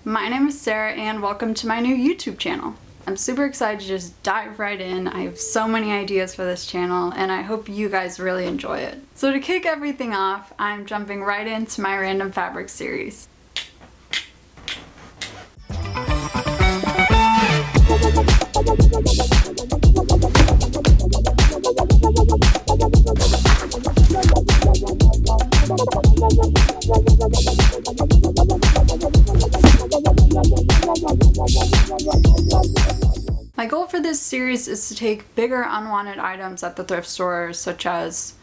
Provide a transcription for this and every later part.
My name is Sarah and welcome to my new YouTube channel. I'm super excited to just dive right in. I have so many ideas for this channel and I hope you guys really enjoy it. So to kick everything off, I'm jumping right into my random fabric series. My goal for this series is to take bigger unwanted items at the thrift store, such as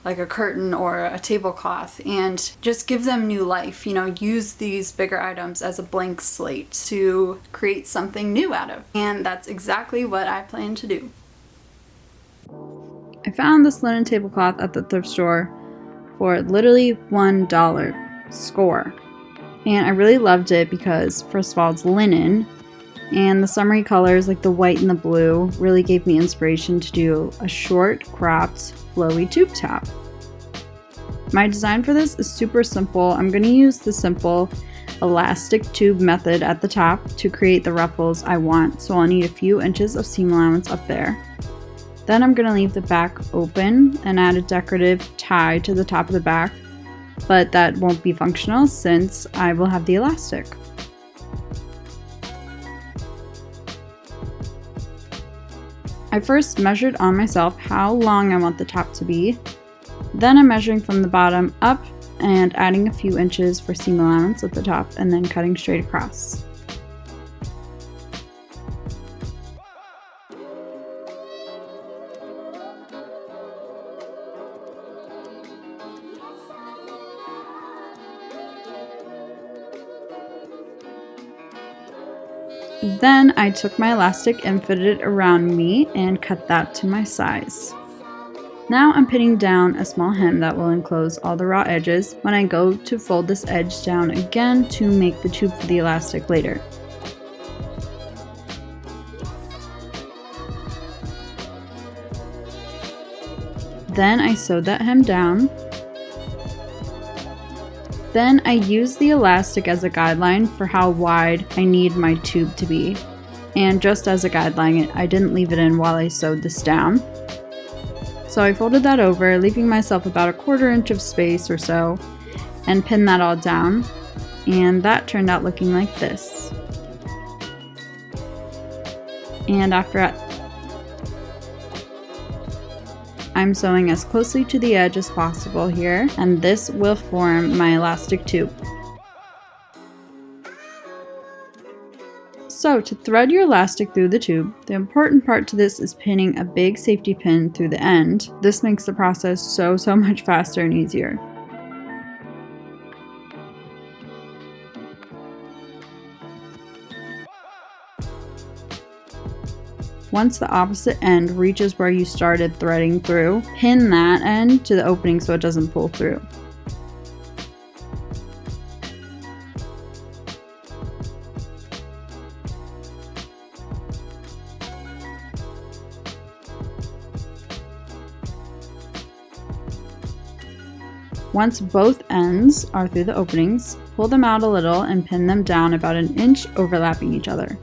like a curtain or a tablecloth, and just give them new life. Use these bigger items as a blank slate to create something new out of. And that's exactly what I plan to do. I found this linen tablecloth at the thrift store for literally $1 score. And I really loved it because, first of all, it's linen, and the summery colors like the white and the blue really gave me inspiration to do a short, cropped, flowy tube top. My design for this is super simple. I'm going to use the simple elastic tube method at the top to create the ruffles I want, so I'll need a few inches of seam allowance up there. Then I'm going to leave the back open and add a decorative tie to the top of the back, but that won't be functional since I will have the elastic. I first measured on myself how long I want the top to be. Then I'm measuring from the bottom up and adding a few inches for seam allowance at the top and then cutting straight across. Then I took my elastic and fitted it around me and cut that to my size. Now I'm pinning down a small hem that will enclose all the raw edges when I go to fold this edge down again to make the tube for the elastic later. Then I sewed that hem down. Then I use the elastic as a guideline for how wide I need my tube to be. And just as a guideline, I didn't leave it in while I sewed this down. So I folded that over, leaving myself about 1/4 inch of space or so, and pinned that all down. And that turned out looking like this. And after I'm sewing as closely to the edge as possible here, and this will form my elastic tube. So to thread your elastic through the tube, the important part to this is pinning a big safety pin through the end. This makes the process so much faster and easier. Once the opposite end reaches where you started threading through, pin that end to the opening so it doesn't pull through. Once both ends are through the openings, pull them out a little and pin them down about 1 inch overlapping each other.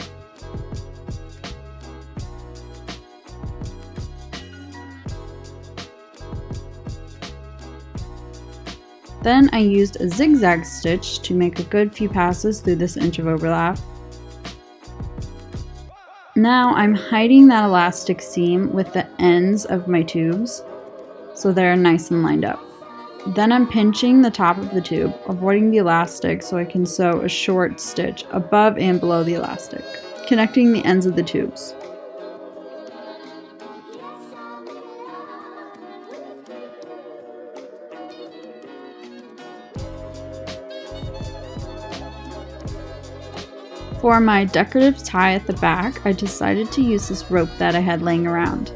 Then I used a zigzag stitch to make a good few passes through this inch of overlap. Now I'm hiding that elastic seam with the ends of my tubes so they're nice and lined up. Then I'm pinching the top of the tube, avoiding the elastic so I can sew a short stitch above and below the elastic, connecting the ends of the tubes. For my decorative tie at the back, I decided to use this rope that I had laying around.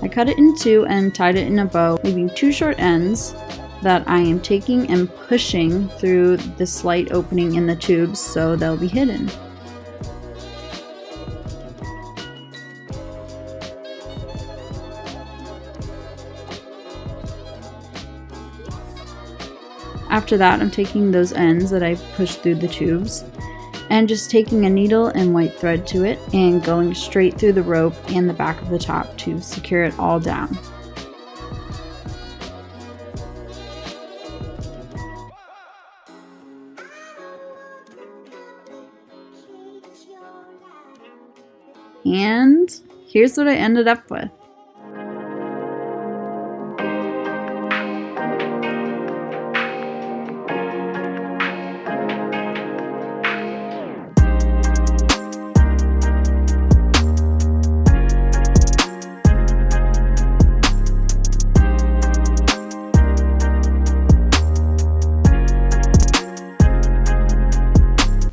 I cut it in two and tied it in a bow, leaving 2 short ends that I am taking and pushing through the slight opening in the tubes so they'll be hidden. After that, I'm taking those ends that I pushed through the tubes and just taking a needle and white thread to it and going straight through the rope and the back of the top to secure it all down. And here's what I ended up with.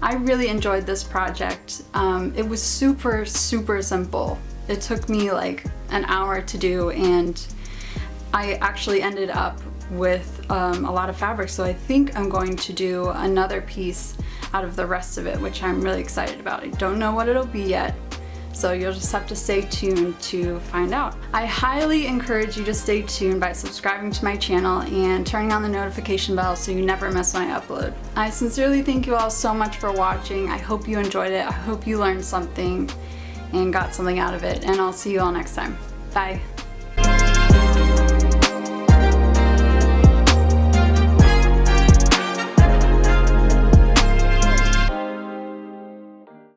I really enjoyed this project. It was super simple. It took me like an hour to do, and I actually ended up with a lot of fabric, so I think I'm going to do another piece out of the rest of it, which I'm really excited about. I don't know what it'll be yet, so you'll just have to stay tuned to find out. I highly encourage you to stay tuned by subscribing to my channel and turning on the notification bell so you never miss my upload. I sincerely thank you all so much for watching. I hope you enjoyed it. I hope you learned something and got something out of it, and I'll see you all next time. Bye.